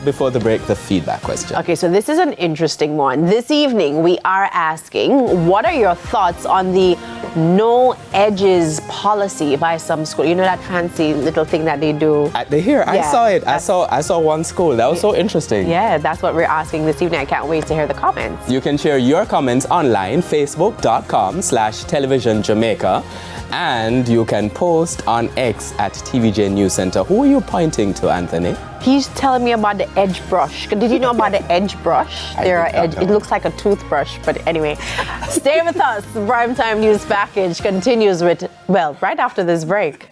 Before the break, the feedback question. Okay, so this is an interesting one. This evening, we are asking, what are your thoughts on the no edges policy by some school? You know that fancy little thing that they do? I saw it. I saw one school. That was so interesting. Yeah, that's what we're asking this evening. I can't wait to hear the comments. You can share your comments online, facebook.com/televisionjamaica. And you can post on X at TVJ News Center. Who are you pointing to, Anthony? He's telling me about the edge brush. Did you know about the edge brush? It looks like a toothbrush, but anyway. Stay with us. Primetime News Package continues with, right after this break.